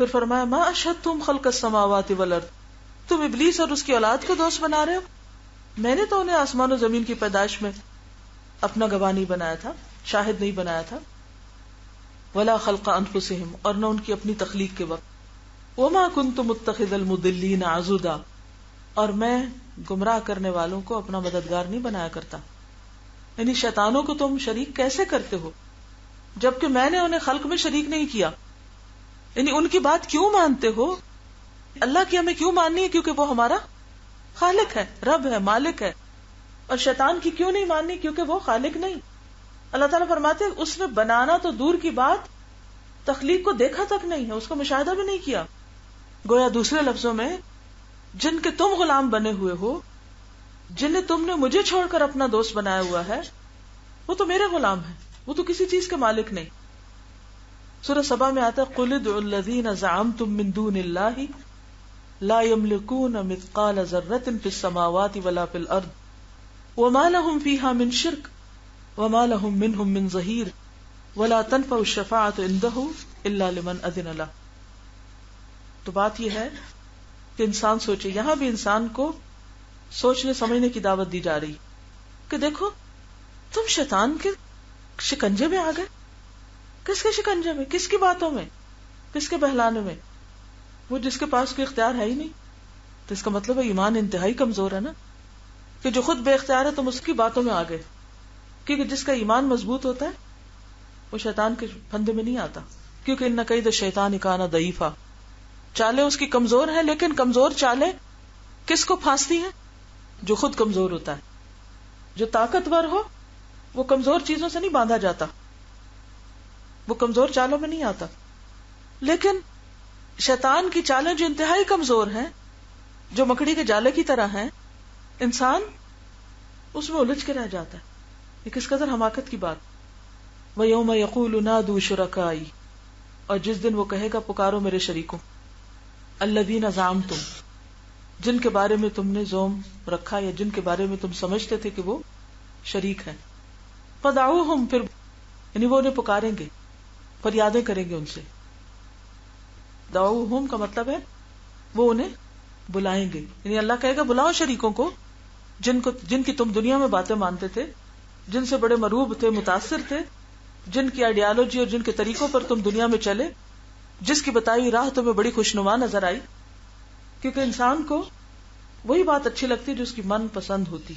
پھر فرمایا ما اشہدتم خلق السماوات والارض، تم ابلیس اور اس کی اولاد کو دوست بنا رہے ہو، میں نے تو انہیں آسمان و زمین کی پیدائش میں اپنا گواہ نہیں بنایا تھا، شاہد نہیں بنایا تھا، ولا خلق انفسہم، اور نہ ان کی اپنی تخلیق کے وقت، وما کنت متخذ المضلین عضدا، اور میں گمراہ کرنے والوں کو اپنا مددگار نہیں بنایا کرتا. یعنی شیطانوں کو تم شریک کیسے کرتے ہو جبکہ میں نے انہیں خلق میں شریک نہیں کیا؟ یعنی ان کی بات کیوں مانتے ہو؟ اللہ کی ہمیں کیوں ماننی ہے؟ کیونکہ وہ ہمارا خالق ہے، رب ہے، مالک ہے. اور شیطان کی کیوں نہیں ماننی؟ کیونکہ وہ خالق نہیں. اللہ تعالیٰ فرماتے ہیں اس نے بنانا تو دور کی بات، تخلیق کو دیکھا تک نہیں ہے، اس کو مشاہدہ بھی نہیں کیا. گویا دوسرے لفظوں میں جن کے تم غلام بنے ہوئے ہو، جنہیں تم نے مجھے چھوڑ کر اپنا دوست بنایا ہوا ہے، وہ تو میرے غلام ہیں، وہ تو کسی چیز کے مالک نہیں. سورہ سبا میں آتا ہے قُلِ ادْعُوا الَّذِينَ زَعَمْتُم مِّن دُونِ اللَّهِ لَا يَمْلِكُونَ مِثْقَالَ ذَرَّةٍ فِي السَّمَاوَاتِ وَلَا فِي الْأَرْضِ وَمَا لَهُمْ فِيهَا مِن شِرْكٍ وَمَا لَهُم مِّنْهُم مِّن ظَهِيرٍ وَلَا تَنفَعُ الشَّفَاعَةُ عِندَهُ إِلَّا لِمَنْ أَذِنَ لَهُ. تو بات یہ ہے کہ انسان سوچے، یہاں بھی انسان کو سوچنے سمجھنے کی دعوت دی جا رہی کہ دیکھو تم شیطان کے شکنجے میں آ گئے. کس کے شکنجے میں؟ کس کی باتوں میں؟ کس کے بہلانے میں؟ وہ جس کے پاس کوئی اختیار ہے ہی نہیں. تو اس کا مطلب ہے ایمان انتہائی کمزور ہے نا، کہ جو خود بے اختیار ہے تم اس کی باتوں میں آ گئے. کیونکہ جس کا ایمان مضبوط ہوتا ہے وہ شیطان کے پھندے میں نہیں آتا، کیونکہ ان کید الشیطان کان ضعیفا، چالیں اس کی کمزور ہیں، لیکن کمزور چالیں کس کو پھانستی ہیں؟ جو خود کمزور ہوتا ہے. جو طاقتور ہو وہ کمزور چیزوں سے نہیں باندھا جاتا، وہ کمزور چالوں میں نہیں آتا. لیکن شیطان کی چالیں جو انتہائی کمزور ہیں، جو مکڑی کے جالے کی طرح ہیں، انسان اس میں الجھ کے رہ جاتا ہے. یہ کس قدر حماقت کی بات. وَيَوْمَ يَقُولُ نَادُوا شُرَكَائِي، اور جس دن وہ کہے گا پکارو میرے شریکوں، الَّذِينَ زَعَمْتُمْ، جن کے بارے میں تم نے زوم رکھا یا جن کے بارے میں تم سمجھتے تھے کہ وہ شریک ہیں. فَدَعُوهُمْ، پھر یعنی وہ انہیں پکاریں گے، فریادیں کریں گے ان سے. دعوہم کا مطلب ہے وہ انہیں بلائیں گے، یعنی اللہ کہے گا بلاؤ شریکوں کو جن کی تم دنیا میں باتیں مانتے تھے، جن سے بڑے مروب تھے، متاثر تھے، جن کی آئیڈیالوجی اور جن کے طریقوں پر تم دنیا میں چلے، جس کی بتائی راہ تمہیں بڑی خوشنما نظر آئی. کیونکہ انسان کو وہی بات اچھی لگتی جو اس کی من پسند ہوتی.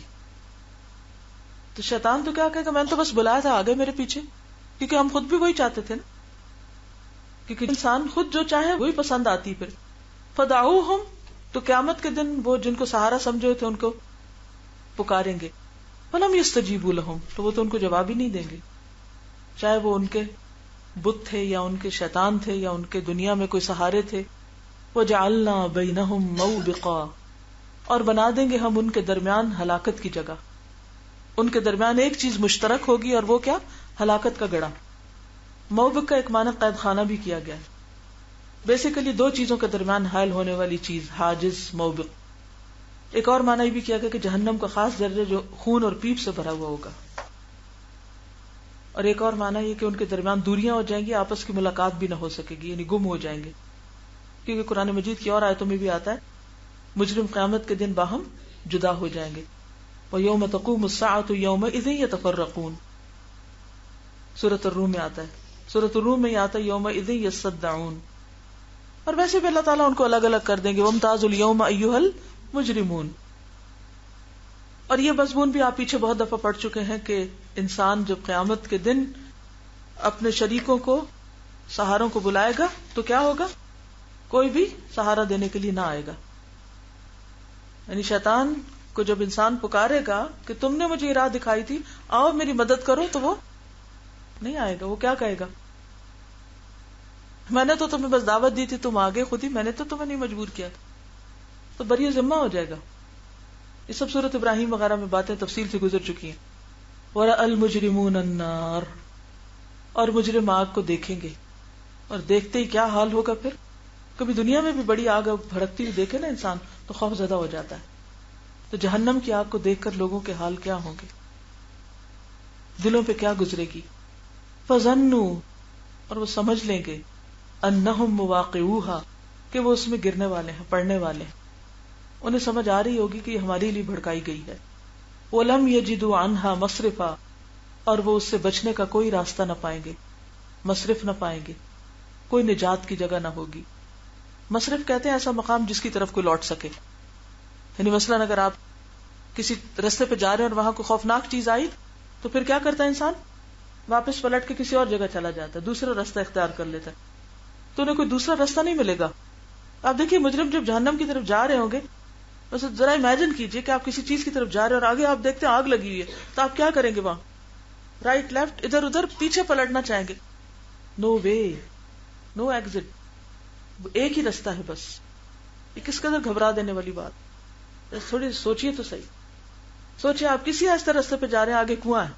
تو شیطان تو کیا کہے گا، میں نے تو بس بلایا تھا، آگے میرے پیچھے، کیونکہ ہم خود بھی وہی چاہتے تھے نا، کیونکہ انسان خود جو چاہے وہی پسند آتی. پھر فدعوہم، تو قیامت کے دن وہ جن کو سہارا سمجھے تھے ان کو پکاریں گے. فلم یستجیبوا لہم، تو وہ تو ان کو جواب ہی نہیں دیں گے، چاہے وہ ان کے بت تھے یا ان کے شیطان تھے یا ان کے دنیا میں کوئی سہارے تھے. وجعلنا بینہم موبقا، اور بنا دیں گے ہم ان کے درمیان ہلاکت کی جگہ. ان کے درمیان ایک چیز مشترک ہوگی، اور وہ کیا؟ ہلاکت کا گڑھا. موبق کا ایک معنی قید خانہ بھی کیا گیا ہے. بیسیکلی دو چیزوں کے درمیان حائل ہونے والی چیز، حاجز، موبق. ایک اور معنی یہ بھی کیا گیا کہ جہنم کا خاص درجہ جو خون اور پیپ سے بھرا ہوا ہوگا. اور ایک اور معنی یہ کہ ان کے درمیان دوریاں ہو جائیں گی، آپس کی ملاقات بھی نہ ہو سکے گی، یعنی گم ہو جائیں گے. کیونکہ قرآن مجید کی اور آیتوں میں بھی آتا ہے مجرم قیامت کے دن باہم جدا ہو جائیں گے. وَيَوْمَ تَقُومُ السَّاعَةُ يَوْمَئِذٍ يَتَفَرَّقُونَ، سورۃ الروم میں آتا ہے. سورۃ الروم میں یہ آتا ہے يَوْمَئِذٍ يَصَّدَّعُونَ. اور ویسے بھی اللہ تعالیٰ ان کو الگ الگ کر دیں گے. وَامْتَازُوا الْيَوْمَ أَيُّهَا الْمُجْرِمُونَ. اور یہ مضمون بھی آپ پیچھے بہت دفعہ پڑھ چکے ہیں کہ انسان جب قیامت کے دن اپنے شریکوں کو، سہاروں کو بلائے گا تو کیا ہوگا؟ کوئی بھی سہارا دینے کے لیے نہ آئے گا. یعنی شیطان کو جب انسان پکارے گا کہ تم نے مجھے راہ دکھائی تھی، آؤ میری مدد کرو، تو وہ نہیں آئے گا. وہ کیا کہے گا؟ میں نے تو تمہیں بس دعوت دی تھی، تم آگے خود ہی، میں نے تو تمہیں نہیں مجبور کیا تھا. تو بری ذمہ ہو جائے گا. یہ سب سورۃ ابراہیم وغیرہ میں باتیں تفصیل سے گزر چکی ہیں. وَرَأَى الْمُجْرِمُونَ النَّارَ، اور مجرم آگ کو دیکھیں گے. اور دیکھتے ہی کیا حال ہوگا پھر؟ کبھی دنیا میں بھی بڑی آگ بھڑکتی ہوئی دیکھے نا انسان تو خوف زدہ ہو جاتا ہے. تو جہنم کی آگ کو دیکھ کر لوگوں کے حال کیا ہوں گے، دلوں پہ کیا گزرے گی. فَظَنُّوا، اور وہ سمجھ لیں گے، انہم مواقعوہا، کہ وہ اس میں گرنے والے ہیں، پڑنے والے ہیں. انہیں سمجھ آ رہی ہوگی کہ یہ ہمارے لیے بھڑکائی گئی ہے. وَلَمْ يَجِدُوا عَنْهَا مَصْرِفًا، اور وہ اس سے بچنے کا کوئی راستہ نہ پائیں گے، مصرف نہ پائیں گے، کوئی نجات کی جگہ نہ ہوگی. مصرف کہتے ہیں ایسا مقام جس کی طرف کوئی لوٹ سکے. یعنی مثلاً اگر آپ کسی رستے پہ جا رہے ہیں اور وہاں کوئی خوفناک چیز آئی تو پھر کیا کرتا ہے انسان؟ واپس پلٹ کے کسی اور جگہ چلا جاتا ہے، دوسرا راستہ اختیار کر لیتا ہے. تو انہیں کوئی دوسرا راستہ نہیں ملے گا. آپ دیکھیے مجرم جب جہنم کی طرف جا رہے ہوں گے، بس ذرا امیجن کیجئے کہ آپ کسی چیز کی طرف جا رہے ہیں اور آگے آپ دیکھتے ہیں آگ لگی ہوئی ہے، تو آپ کیا کریں گے؟ وہاں رائٹ لیفٹ ادھر ادھر پیچھے پلٹنا چاہیں گے. نو وے، نو ایگزٹ، ایک ہی راستہ ہے بس. یہ کس قدر گھبرا دینے والی بات. تھوڑی سوچئے تو صحیح. سوچئے آپ کسی ایسے راستے پہ جا رہے ہیں، آگے کنواں ہے،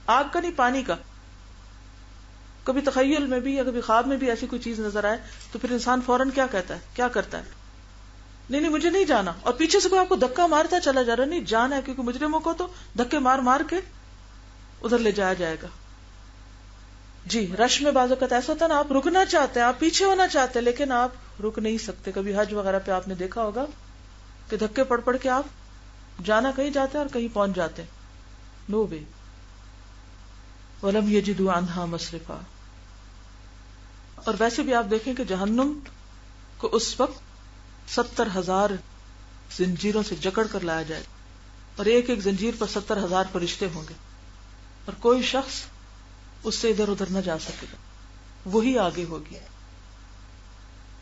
آگ کا نہیں پانی کا. کبھی تخیل میں بھی یا کبھی خواب میں بھی ایسی کوئی چیز نظر آئے تو پھر انسان فوراً کیا کہتا ہے، کیا کرتا ہے؟ نہیں مجھے نہیں جانا. اور پیچھے سے کوئی آپ کو دھکا مارتا چلا جا رہا، نہیں جانا ہے، کیونکہ مجرموں کو تو دھکے مار مار کے ادھر لے جایا جائے گا. جی رش میں بعض اوقات ایسا ہوتا ہے نا، آپ رکنا چاہتے ہیں، آپ پیچھے ہونا چاہتے ہیں، لیکن آپ رک نہیں سکتے. کبھی حج وغیرہ پہ آپ نے دیکھا ہوگا کہ دھکے پڑ پڑ کے آپ جانا کہیں جاتے ہیں اور کہیں پہنچ جاتے ہیں. نو وے. وَلَمْ يَجِدُوا عَنْهَا مَصْرِفًا. اور ویسے بھی آپ دیکھیں کہ جہنم کو اس وقت 70,000 زنجیروں سے جکڑ کر لایا جائے، اور ایک ایک زنجیر پر 70,000 فرشتے ہوں گے، اور کوئی شخص اس سے ادھر ادھر نہ جا سکے گا، وہی آگے ہوگی.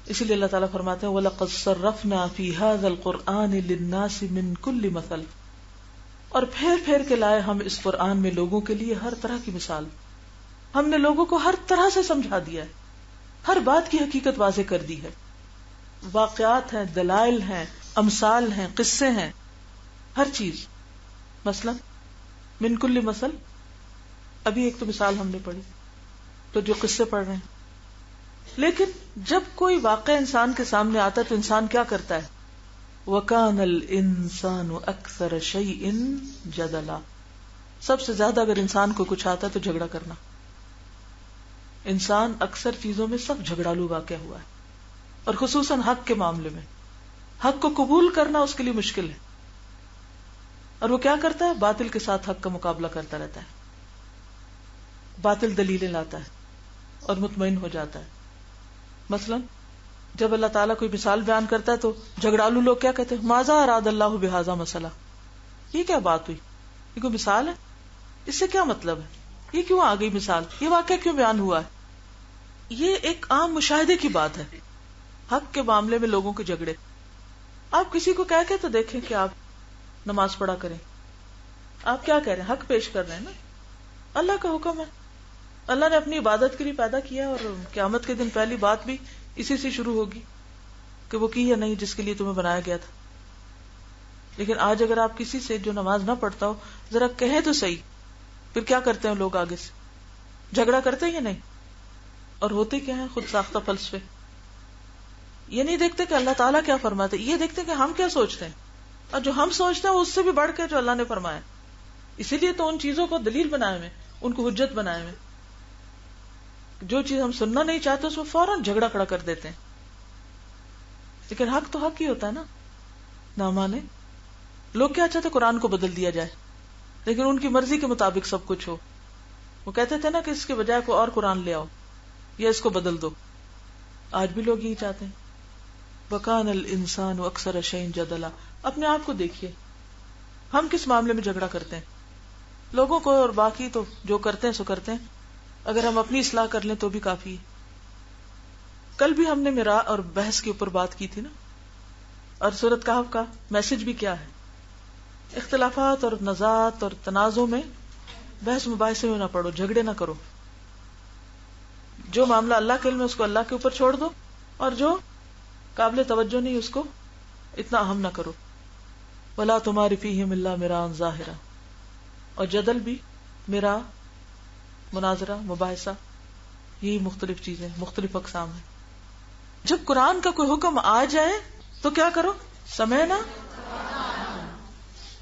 اسی لیے اللہ تعالیٰ فرماتے ہیں وَلَقَدْ صَرَّفْنَا فِي هَذَا الْقُرْآنِ لِلنَّاسِ مِنْ كُلِّ مَثَلٍ. اور پھیر پھیر کے لائے ہم اس قرآن میں لوگوں کے لیے ہر طرح کی مثال. ہم نے لوگوں کو ہر طرح سے سمجھا دیا ہے، ہر بات کی حقیقت واضح کر دی ہے. واقعات ہیں، دلائل ہیں، امثال ہیں، قصے ہیں، ہر چیز. مثلا من کل مثل، ابھی ایک تو مثال ہم نے پڑھی، تو جو قصے پڑھ رہے ہیں. لیکن جب کوئی واقعہ انسان کے سامنے آتا ہے تو انسان کیا کرتا ہے؟ وَكَانَ الْإِنسَانُ أَكْثَرَ شَيْءٍ جَدَلًا. سب سے زیادہ اگر انسان کو کچھ آتا ہے تو جھگڑا کرنا. انسان اکثر چیزوں میں سخت جھگڑالو واقع ہوا ہے، اور خصوصاً حق کے معاملے میں. حق کو قبول کرنا اس کے لیے مشکل ہے، اور وہ کیا کرتا ہے؟ باطل کے ساتھ حق کا مقابلہ کرتا رہتا ہے، باطل دلیلیں لاتا ہے اور مطمئن ہو جاتا ہے. مثلا جب اللہ تعالیٰ کوئی مثال بیان کرتا ہے تو جھگڑالو لوگ کیا کہتے ہیں؟ ماذا اراد اللہ بہذا مسئلہ. یہ کیا بات ہوئی؟ یہ کوئی مثال ہے؟ اس سے کیا مطلب ہے؟ یہ کیوں آ گئی مثال؟ یہ واقعہ کیوں بیان ہوا ہے؟ یہ ایک عام مشاہدے کی بات ہے. حق کے معاملے میں لوگوں کے جھگڑے. آپ کسی کو کہہ کے تو دیکھیں کہ آپ نماز پڑھا کریں. آپ کیا کہہ رہے ہیں؟ حق پیش کر رہے ہیں نا. اللہ کا حکم ہے، اللہ نے اپنی عبادت کے لیے پیدا کیا، اور قیامت کے دن پہلی بات بھی اسی سے شروع ہوگی کہ وہ کی یا نہیں جس کے لیے تمہیں بنایا گیا تھا. لیکن آج اگر آپ کسی سے جو نماز نہ پڑھتا ہو ذرا کہیں تو صحیح، پھر کیا کرتے ہیں لوگ؟ آگے سے جھگڑا کرتے ہیں یا نہیں؟ اور ہوتے کیا ہیں؟ خود ساختہ فلسفے. یہ نہیں دیکھتے کہ اللہ تعالیٰ کیا فرماتے، یہ دیکھتے کہ ہم کیا سوچتے ہیں، اور جو ہم سوچتے ہیں وہ اس سے بھی بڑھ کے جو اللہ نے فرمایا. اسی لیے تو ان چیزوں کو دلیل بنائے ہوئے، ان کو حجت بنائے ہوئے. جو چیز ہم سننا نہیں چاہتے اس میں فوراً جھگڑا کھڑا کر دیتے ہیں. لیکن حق تو حق ہی ہوتا ہے نا. نہ مانے لوگ کیا چاہتے؟ قرآن کو بدل دیا جائے، لیکن ان کی مرضی کے مطابق سب کچھ ہو. وہ کہتے تھے نا کہ اس کے بجائے کوئی اور قرآن لے آؤ یا اس کو بدل دو. آج بھی لوگ یہی چاہتے ہیں. وَكَانَ الْإِنسَانُ أَكْثَرَ شَيْءٍ جَدَلًا. اپنے آپ کو دیکھیے، ہم کس معاملے میں جھگڑا کرتے ہیں؟ لوگوں کو، اور باقی تو جو کرتے ہیں سو کرتے ہیں. اگر ہم اپنی اصلاح کر لیں تو بھی کافی ہے. کل بھی ہم نے میراء اور بحث کے اوپر بات کی تھی نا، اور سورۃ کہف کا میسج بھی کیا ہے؟ اختلافات اور نزاعات اور تنازع میں بحث مباحثے میں نہ پڑو، جھگڑے نہ کرو. جو معاملہ اللہ کے علم ہے اس کو اللہ کے اوپر چھوڑ دو، اور جو قابل توجہ نہیں اس کو اتنا اہم نہ کرو. وَلَا تُمَارِ فِيهِمْ إِلَّا مِرَاءً ظَاهِرًا. اور جدل بھی، میراء، مناظرہ، مباحثہ، یہی مختلف چیزیں، مختلف اقسام ہیں. جب قرآن کا کوئی حکم آ جائے تو کیا کرو؟ سمعنا.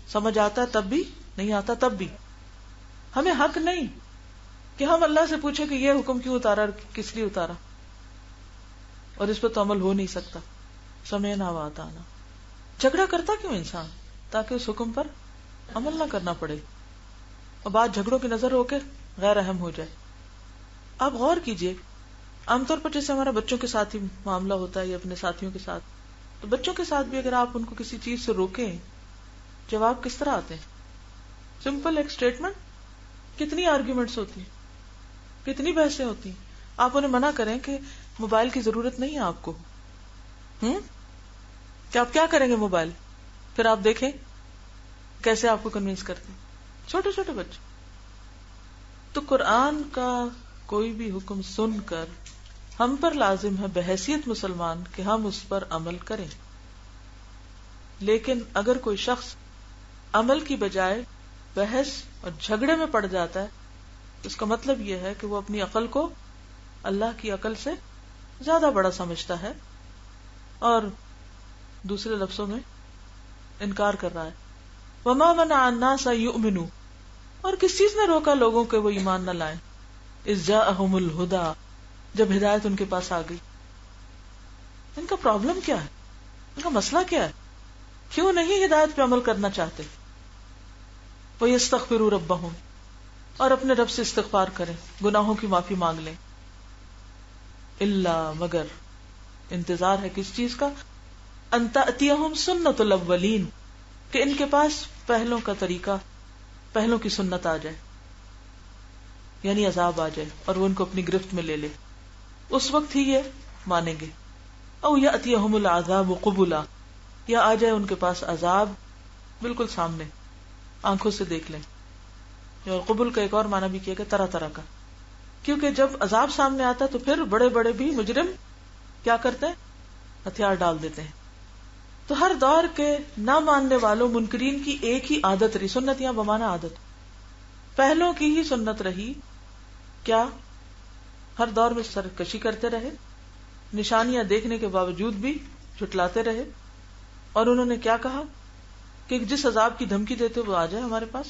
سمجھ آتا ہے تب بھی، نہیں آتا تب بھی. ہمیں حق نہیں کہ ہم اللہ سے پوچھیں کہ یہ حکم کیوں اتارا اور کس لیے اتارا. اور اس پہ تو عمل ہو نہیں سکتا. سمعنا وأطعنا. جھگڑا کرتا کیوں انسان؟ تاکہ اس حکم پر عمل نہ کرنا پڑے اور بعد جھگڑوں کی نظر ہو کے غیر اہم ہو جائے. آپ غور کیجئے، عام طور پر جیسے ہمارا بچوں کے ساتھ ہی معاملہ ہوتا ہے یا اپنے ساتھیوں کے ساتھ، تو بچوں کے ساتھ بھی اگر آپ ان کو کسی چیز سے روکیں، جواب کس طرح آتے ہیں؟ سمپل ایک اسٹیٹمنٹ. کتنی آرگیومنٹس ہوتی ہیں، کتنی بحثیں ہوتی ہیں. آپ انہیں منع کریں کہ موبائل کی ضرورت نہیں ہے آپ کو، کہ آپ کیا کریں گے موبائل، پھر آپ دیکھیں کیسے آپ کو کنوینس کرتے ہیں. چھوٹے چھوٹے بچے. تو قرآن کا کوئی بھی حکم سن کر ہم پر لازم ہے بحیثیت مسلمان کہ ہم اس پر عمل کریں. لیکن اگر کوئی شخص عمل کی بجائے بحث اور جھگڑے میں پڑ جاتا ہے تو اس کا مطلب یہ ہے کہ وہ اپنی عقل کو اللہ کی عقل سے زیادہ بڑا سمجھتا ہے اور دوسرے لفظوں میں انکار کر رہا ہے. وما منع الناس ان يؤمنوا. اور کس چیز نے روکا لوگوں کے وہ ایمان نہ لائیں؟ اذ جاءهم الهدى. جب ہدایت ان کے پاس آ گئی. ان کا پرابلم کیا ہے؟ ان کا مسئلہ کیا ہے؟ کیوں نہیں ہدایت پہ عمل کرنا چاہتے؟ وَيَسْتَغْفِرُوا رَبَّهُمْ. اور اپنے رب سے استغفار کریں، گناہوں کی معافی مانگ لیں. الا مگر انتظار ہے کس چیز کا؟ ان تأتیہم سنت الاولین. کہ ان کے پاس پہلوں کا طریقہ، پہلوں کی سنت آ جائے، یعنی عذاب آ جائے اور وہ ان کو اپنی گرفت میں لے لے. اس وقت ہی یہ مانیں گے. او یأتیہم العذاب قبلا. یا آ جائے ان کے پاس عذاب بالکل سامنے، آنکھوں سے دیکھ لیں. اور قبول کا ایک اور معنی بھی کیا کہ طرح طرح کا، کیونکہ جب عذاب سامنے آتا ہے تو پھر بڑے بڑے بھی مجرم کیا کرتے ہیں؟ ہتھیار ڈال دیتے ہیں. تو ہر دور کے نہ ماننے والوں منکرین کی ایک ہی عادت رہی، سنت یا بمانا عادت، پہلوں کی ہی سنت رہی. کیا؟ ہر دور میں سرکشی کرتے رہے، نشانیاں دیکھنے کے باوجود بھی جھٹلاتے رہے. اور انہوں نے کیا کہا کہ جس عذاب کی دھمکی دیتے وہ آ جائے ہمارے پاس.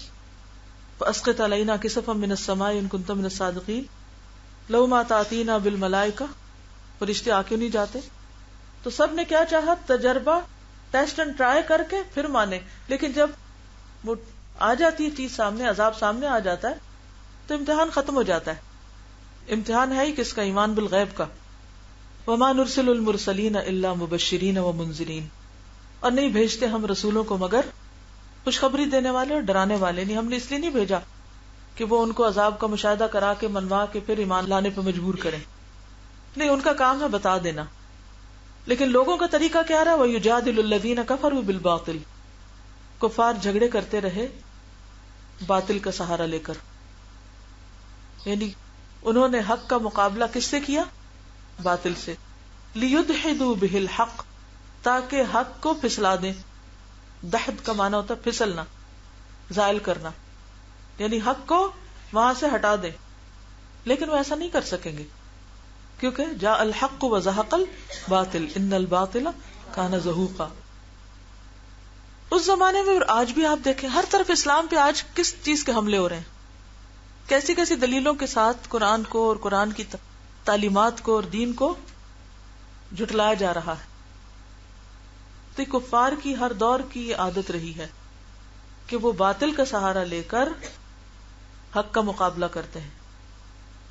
فَأَسْقِطْ عَلَيْنَا كِسَفًا مِّنَ السَّمَاءِ إِن كُنتَ مِنَ الصَّادِقِينَ لَوْ مَا تَأْتِينَا بِالْمَلَائِكَةِ. فرشتے آ کیوں نہیں جاتے؟ تو سب نے کیا چاہا؟ تجربہ، ٹیسٹ اینڈ ٹرائی کر کے پھر مانے. لیکن جب وہ آ جاتی ہے چیز سامنے، عذاب سامنے آ جاتا ہے تو امتحان ختم ہو جاتا ہے. امتحان ہے ہی کس کا؟ ایمان بالغیب کا. وَمَا نُرْسِلُ الْمُرْسَلِينَ إِلَّا مُبَشِّرِينَ وَمُنذِرِينَ. اور نہیں بھیجتے ہم رسولوں کو مگر خوشخبری دینے والے اور ڈرانے والے. نہیں، ہم نے اس لیے نہیں بھیجا کہ وہ ان کو عذاب کا مشاہدہ کرا کے منوا کے پھر ایمان لانے پہ مجبور کریں. نہیں، ان کا کام ہے بتا دینا. لیکن لوگوں کا طریقہ کیا رہا؟ وَيُجَادِلُ الَّذِينَ كَفَرُوا بِالْبَاطِلِ. کفار جھگڑے کرتے رہے باطل کا سہارا لے کر. یعنی انہوں نے حق کا مقابلہ کس سے کیا؟ باطل سے. لِيُدْحِضُوا بِهِ الْحَقِّ. تاکہ حق کو پھسلا دیں. دحد کا معنی ہوتا ہے پھسلنا، زائل کرنا، یعنی حق کو وہاں سے ہٹا دیں. لیکن وہ ایسا نہیں کر سکیں گے کیونکہ جاء الحق وزهق الباطل ان الباطل کان زہوقا. اس زمانے میں اور آج بھی آپ دیکھیں ہر طرف اسلام پہ آج کس چیز کے حملے ہو رہے ہیں، کیسی کیسی دلیلوں کے ساتھ قرآن کو اور قرآن کی تعلیمات کو اور دین کو جھٹلایا جا رہا ہے. تو کفار کی ہر دور کی یہ عادت رہی ہے کہ وہ باطل کا سہارا لے کر حق کا مقابلہ کرتے ہیں.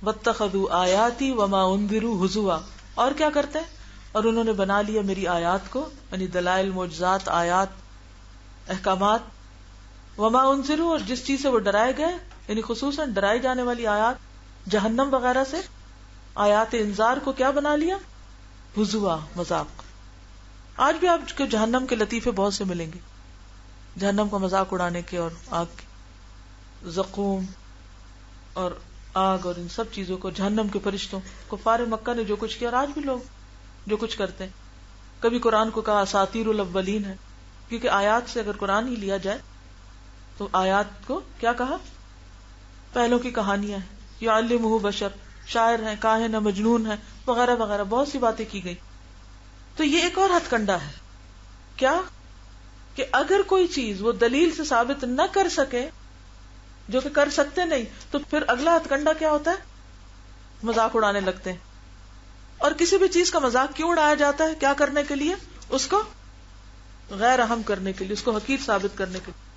وَاتَّخَذُوا آیَاتِي وَمَا أُنذِرُوا هُزُوًا. اور کیا کرتے ہیں؟ اور انہوں نے بنا لیا میری آیات کو، یعنی دلائل، معجزات، آیات، احکامات. وما انذروا. اور جس چیز سے وہ ڈرائے گئے، یعنی خصوصاً ڈرائی جانے والی آیات جہنم وغیرہ سے، آیات انذار کو کیا بنا لیا؟ ہزوا، مذاق. آج بھی آپ کو جہنم کے لطیفے بہت سے ملیں گے، جہنم کا مذاق اڑانے کے، اور آگ کی زقوم اور آگ اور ان سب چیزوں کو، جہنم کے فرشتوں. کفار مکہ نے جو کچھ کیا، اور آج بھی لوگ جو کچھ کرتے ہیں. کبھی قرآن کو کہا اساطیر الاولین ہے، کیونکہ آیات سے اگر قرآن ہی لیا جائے تو آیات کو کیا کہا؟ پہلوں کی کہانیاں ہیں. یعلمہ بشر، شاعر ہیں، کاہن ہیں، مجنون ہیں، وغیرہ وغیرہ بہت سی باتیں کی گئی. تو یہ ایک اور ہتھ کنڈا ہے. کیا؟ کہ اگر کوئی چیز وہ دلیل سے ثابت نہ کر سکے، جو کہ کر سکتے نہیں، تو پھر اگلا ہتھ کنڈا کیا ہوتا ہے؟ مذاق اڑانے لگتے ہیں. اور کسی بھی چیز کا مذاق کیوں اڑایا جاتا ہے؟ کیا کرنے کے لیے؟ اس کو غیر اہم کرنے کے لیے، اس کو حقیر ثابت کرنے کے لیے،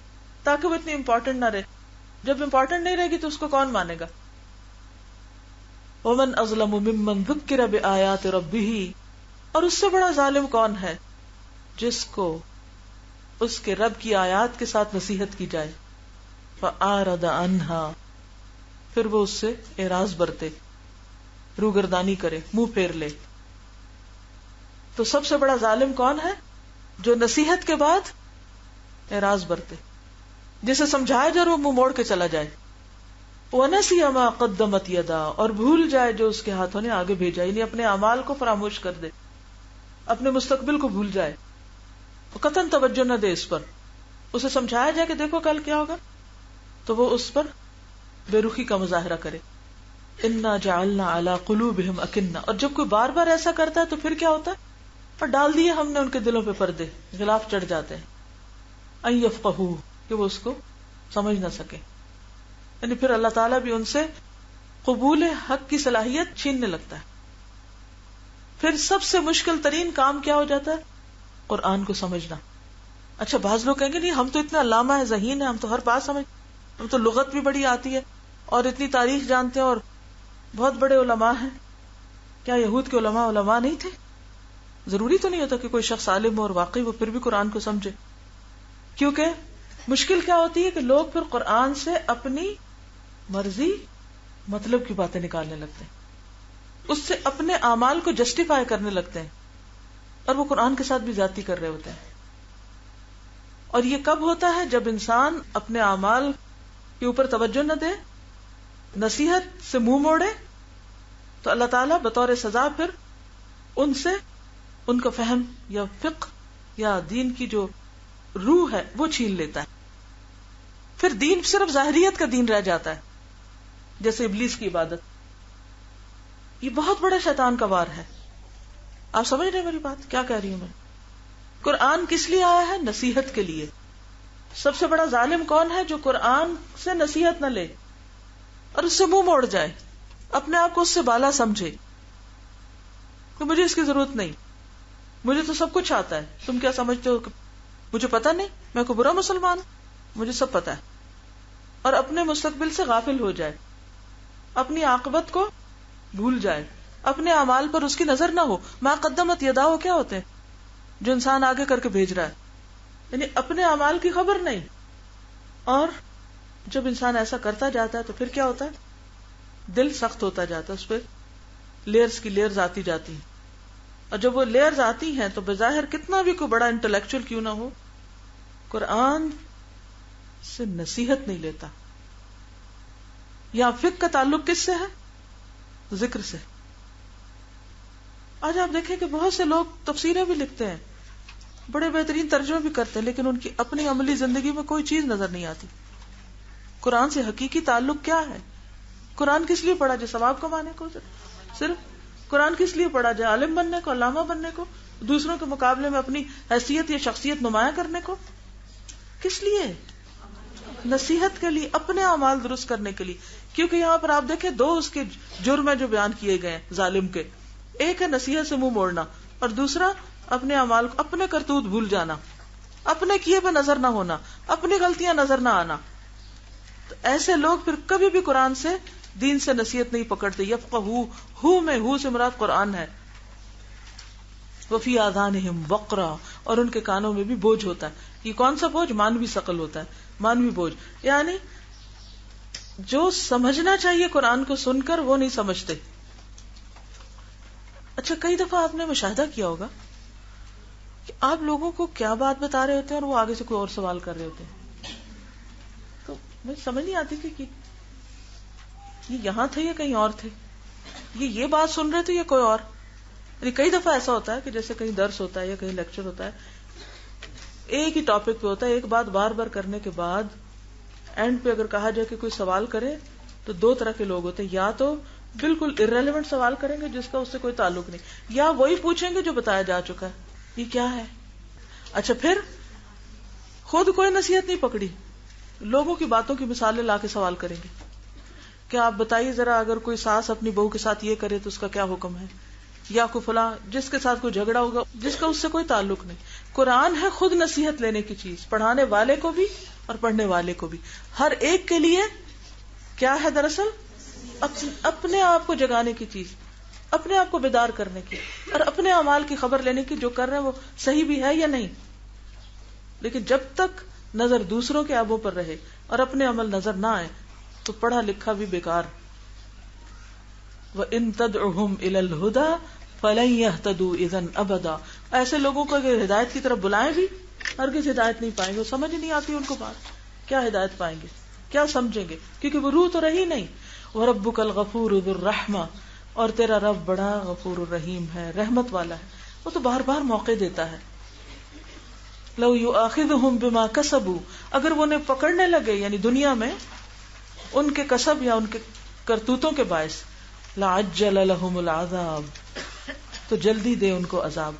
تاکہ وہ اتنی امپورٹنٹ نہ رہے. جب امپورٹنٹ نہیں رہے گی تو اس کو کون مانے گا؟ وَمَنْ أَظْلَمُ مِمَّنْ ذُكِّرَ بِآيَاتِ رَبِّهِ، اور اس سے بڑا ظالم کون ہے جس کو اس کے رب کی آیات کے ساتھ نصیحت کی جائے، فَأَعْرَضَ عَنْهَا، پھر وہ اس سے اعراض برتے، روگردانی کرے، منہ پھیر لے. تو سب سے بڑا ظالم کون ہے؟ جو نصیحت کے بعد اعراض برتے، جسے سمجھایا جائے وہ منہ موڑ کے چلا جائے. وَنَسِيَ مَا قَدَّمَتْ يَدَاهُ، اور بھول جائے جو اس کے ہاتھوں نے آگے بھیجا، یعنی اپنے اعمال کو فراموش کر دے، اپنے مستقبل کو بھول جائے، قطعاً توجہ نہ دے اس پر. اسے سمجھایا جائے کہ دیکھو کل کیا ہوگا تو وہ اس پر بے رخی کا مظاہرہ کرے. اِنَّا جَعَلْنَا عَلَىٰ قُلُوبِهِمْ أَكِنَّةً، اور جب کوئی بار بار ایسا کرتا ہے تو پھر کیا ہوتا ہے؟ اور ڈال دیے ہم نے ان کے دلوں پہ پردے، غلاف چڑھ جاتے ہیں. أَن يَفْقَهُوهُ، کہ وہ اس کو سمجھ نہ سکے. یعنی پھر اللہ تعالیٰ بھی ان سے قبول حق کی صلاحیت چھیننے لگتا ہے. پھر سب سے مشکل ترین کام کیا ہو جاتا ہے؟ قرآن کو سمجھنا. اچھا بعض لوگ کہیں گے نہیں ہم تو اتنے علامہ ہیں، ذہین ہیں، ہم تو ہر بات سمجھ، ہم تو لغت بھی بڑی آتی ہے اور اتنی تاریخ جانتے ہیں اور بہت بڑے علماء ہیں. کیا یہود کے علماء نہیں تھے؟ ضروری تو نہیں ہوتا کہ کوئی شخص عالم ہو اور واقعی وہ پھر بھی قرآن کو سمجھے. کیونکہ مشکل کیا ہوتی ہے کہ لوگ پھر قرآن سے اپنی مرضی مطلب کی باتیں نکالنے لگتے ہیں، اس سے اپنے اعمال کو جسٹیفائی کرنے لگتے ہیں، اور وہ قرآن کے ساتھ بھی زیادتی کر رہے ہوتے ہیں. اور یہ کب ہوتا ہے؟ جب انسان اپنے اعمال کے اوپر توجہ نہ دے، نصیحت سے منہ موڑے، تو اللہ تعالیٰ بطور سزا پھر ان سے ان کا فہم یا فقہ یا دین کی جو روح ہے وہ چھین لیتا ہے. پھر دین صرف ظاہریت کا دین رہ جاتا ہے، جیسے ابلیس کی عبادت. یہ بہت بڑا شیطان کا وار ہے. آپ سمجھ رہے ہیں میری بات کیا کہہ رہی ہوں میں؟ قرآن کس لیے آیا ہے؟ نصیحت کے لیے. سب سے بڑا ظالم کون ہے؟ جو قرآن سے نصیحت نہ لے اور اس سے منہ موڑ جائے، اپنے آپ کو اس سے بالا سمجھے کہ مجھے اس کی ضرورت نہیں، مجھے تو سب کچھ آتا ہے، تم کیا سمجھتے ہو کہ مجھے پتا نہیں، میں کوئی برا مسلمان ہوں، مجھے سب پتا ہے. اور اپنے مستقبل سے غافل ہو جائے، اپنی عاقبت کو بھول جائے، اپنے اعمال پر اس کی نظر نہ ہو. ما قدمت یداہ کیا ہوتے ہیں؟ جو انسان آگے کر کے بھیج رہا ہے، یعنی اپنے اعمال کی خبر نہیں. اور جب انسان ایسا کرتا جاتا ہے تو پھر کیا ہوتا ہے؟ دل سخت ہوتا جاتا ہے، اس پہ لیئرز کی لیئرز آتی جاتی ہیں. اور جب وہ لیئرز آتی ہیں تو بظاہر کتنا بھی کوئی بڑا انٹلیکچوئل کیوں نہ ہو، قرآن سے نصیحت نہیں لیتا. یہاں فقہ کا تعلق کس سے ہے؟ ذکر سے. آج آپ دیکھیں کہ بہت سے لوگ تفسیریں بھی لکھتے ہیں، بڑے بہترین ترجمے بھی کرتے ہیں، لیکن ان کی اپنی عملی زندگی میں کوئی چیز نظر نہیں آتی. قرآن سے حقیقی تعلق کیا ہے؟ قرآن کس لیے پڑھا جائے؟ ثواب کمانے کو؟ صرف قرآن کس لیے پڑھا جائے؟ عالم بننے کو، علامہ بننے کو، دوسروں کے مقابلے میں اپنی حیثیت یا شخصیت نمایاں کرنے کو؟ کس لیے؟ نصیحت کے لیے، اپنے اعمال درست کرنے کے لیے. کیونکہ یہاں پر آپ دیکھیں دو اس کے جرم ہیں جو بیان کیے گئے ہیں ظالم کے. ایک ہے نصیحت سے منہ موڑنا، اور دوسرا اپنے اعمال کو، اپنے کرتوت بھول جانا، اپنے کیے پہ نظر نہ ہونا، اپنی غلطیاں نظر نہ آنا. تو ایسے لوگ پھر کبھی بھی قرآن سے، دین سے نصیحت نہیں پکڑتے. یفقہو، ہو میں ہو سے مراد قرآن ہے. وفی آذانہم وقرا، اور ان کے کانوں میں بھی بوجھ ہوتا ہے. یہ کون سا بوجھ؟ مانوی ثقل ہوتا ہے، مانوی بوجھ. یعنی جو سمجھنا چاہیے قرآن کو سن کر وہ نہیں سمجھتے. اچھا کئی دفعہ آپ نے مشاہدہ کیا ہوگا کہ آپ لوگوں کو کیا بات بتا رہے ہوتے ہیں اور وہ آگے سے کوئی اور سوال کر رہے ہوتے ہیں، تو مجھے سمجھ نہیں آتی کہ یہ یہاں تھے یا کہیں اور تھے، یہ بات سن رہے تھے یا کوئی اور. یعنی کئی دفعہ ایسا ہوتا ہے کہ جیسے کہیں درس ہوتا ہے یا کہیں لیکچر ہوتا ہے، ایک ہی ٹاپک پہ ہوتا ہے، ایک بات بار بار کرنے کے بعد اینڈ پہ اگر کہا جائے کہ کوئی سوال کرے تو دو طرح کے لوگ ہوتے ہیں. یا تو بالکل irrelevant سوال کریں گے جس کا اس سے کوئی تعلق نہیں، یا وہی پوچھیں گے جو بتایا جا چکا ہے. یہ کیا ہے؟ اچھا پھر خود کوئی نصیحت نہیں پکڑی، لوگوں کی باتوں کی مثالیں لا کے سوال کریں گے کہ آپ بتائیے ذرا، اگر کوئی ساس اپنی بہو کے ساتھ یہ کرے تو اس کا کیا حکم ہے، یا کوئی فلاں جس کے ساتھ کوئی جھگڑا ہوگا جس کا اس سے کوئی تعلق نہیں. قرآن ہے خود نصیحت لینے کی چیز، پڑھانے والے کو بھی اور پڑھنے والے کو بھی. ہر ایک کے لیے کیا ہے دراصل؟ اپنے آپ کو جگانے کی چیز، اپنے آپ کو بیدار کرنے کی، اور اپنے اعمال کی خبر لینے کی، جو کر رہے ہیں وہ صحیح بھی ہے یا نہیں. لیکن جب تک نظر دوسروں کے عیبوں پر رہے اور اپنے عمل نظر نہ آئے تو پڑھا لکھا بھی بیکار. وَإِن تَدْعُهُمْ إِلَى الْهُدَى فَلَن يَهْتَدُوا إِذًا أَبَدًا. ایسے لوگوں کو اگر ہدایت کی طرف بلائیں بھی ہرگز ہدایت نہیں پائیں گے. وہ سمجھ نہیں آتی ان کو بات، کیا ہدایت پائیں گے، کیا سمجھیں گے، کیونکہ وہ روح تو رہی نہیں. وَرَبُّكَ الْغَفُورُ ذُو الرَّحْمَةِ. اور تیرا رب بڑا غفور الرحیم ہے، رحمت والا ہے، وہ تو بار بار موقع دیتا ہے. لو یؤاخذہم بما کسبوا. اگر وہ انہیں پکڑنے لگے یعنی دنیا میں ان کے کسب یا ان کے کرتوتوں کے باعث، لعجل لهم العذاب. تو جلدی دے ان کو عذاب،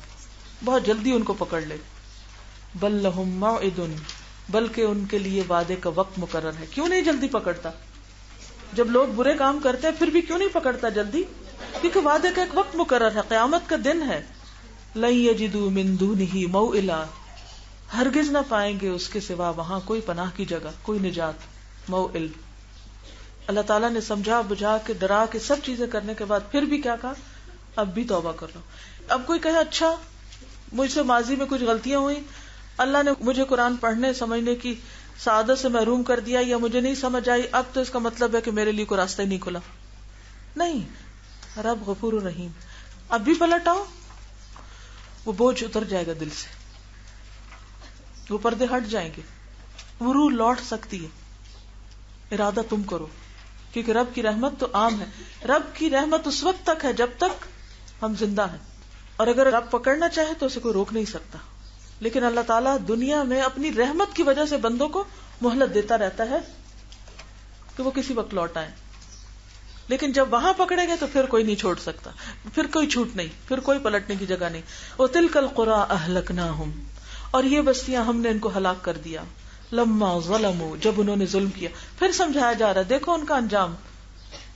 بہت جلدی ان کو پکڑ لے. بل لهم موعد. بلکہ ان کے لیے وعدے کا وقت مقرر ہے. کیوں نہیں جلدی پکڑتا؟ جب لوگ برے کام کرتے ہیں پھر بھی کیوں نہیں پکڑتا جلدی؟ کیونکہ وعدے کا ایک وقت مقرر ہے، قیامت کا دن ہے. لن یجدوا من دونہ موئلا. ہرگز نہ پائیں گے اس کے سوا وہاں کوئی پناہ کی جگہ، کوئی نجات. موئل. اللہ تعالیٰ نے سمجھا بجھا کے ڈرا کے سب چیزیں کرنے کے بعد پھر بھی کیا کہا؟ اب بھی توبہ کر لو. اب کوئی کہے اچھا مجھ سے ماضی میں کچھ غلطیاں ہوئی، اللہ نے مجھے قرآن پڑھنے سمجھنے کی سعادت سے محروم کر دیا، یا مجھے نہیں سمجھ آئی، اب تو اس کا مطلب ہے کہ میرے لیے کوئی راستہ ہی نہیں کھلا. نہیں، رب غفور الرحیم. اب بھی پلٹ آؤ، وہ بوجھ اتر جائے گا دل سے، وہ پردے ہٹ جائیں گے، وہ روح لوٹ سکتی ہے. ارادہ تم کرو، کیونکہ رب کی رحمت تو عام ہے. رب کی رحمت اس وقت تک ہے جب تک ہم زندہ ہیں، اور اگر رب پکڑنا چاہے تو اسے کوئی روک نہیں سکتا. لیکن اللہ تعالیٰ دنیا میں اپنی رحمت کی وجہ سے بندوں کو مہلت دیتا رہتا ہے کہ وہ کسی وقت لوٹ آئیں. لیکن جب وہاں پکڑے گے تو پھر کوئی نہیں چھوڑ سکتا، پھر کوئی چھوٹ نہیں، پھر کوئی پلٹنے کی جگہ نہیں. وَتِلْكَ الْقُرَىٰ أَهْلَكْنَاهُمْ. اور یہ بستیاں ہم نے ان کو ہلاک کر دیا. لَمَّا ظَلَمُوا. جب انہوں نے ظلم کیا. پھر سمجھایا جا رہا ہے دیکھو ان کا انجام،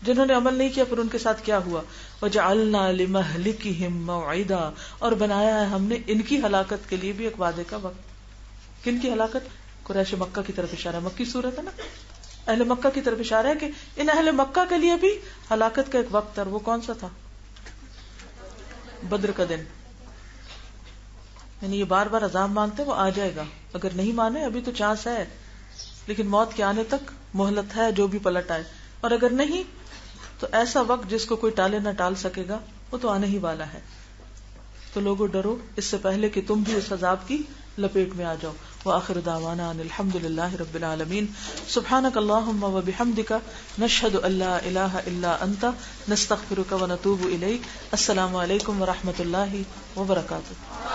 جنہوں نے عمل نہیں کیا پھر ان کے ساتھ کیا ہوا. وَجَعَلْنَا لِمَهْلِكِهِمْ مَوْعِدًا. اور بنایا ہے ہم نے ان کی ہلاکت کے لیے بھی ایک وعدے کا وقت. کن کی ہلاکت؟ قریش مکہ کی طرف اشارہ، مکی صورت ہے نا، اہل مکہ کی طرف اشارہ ہے کہ ان اہل مکہ کے لیے بھی ہلاکت کا ایک وقت ہے. وہ کون سا تھا؟ بدر کا دن. یعنی یہ بار بار عذاب مانگتے وہ آ جائے گا، اگر نہیں مانے ابھی تو چانس ہے، لیکن موت کے آنے تک مہلت ہے جو بھی پلٹ آئے. اور اگر نہیں تو ایسا وقت جس کو کوئی ٹالے نہ ٹال سکے گا وہ تو آنے ہی والا ہے. تو لوگوں ڈرو اس سے پہلے کہ تم بھی اس عذاب کی لپیٹ میں آ جاؤ. وآخر دعوانا ان الحمد للہ رب العالمین. سبحانک اللہم وبحمدک نشہد ان لا الہ الا انت نستغفرک ونتوب الیک. السلام علیکم ورحمۃ اللہ وبرکاتہ.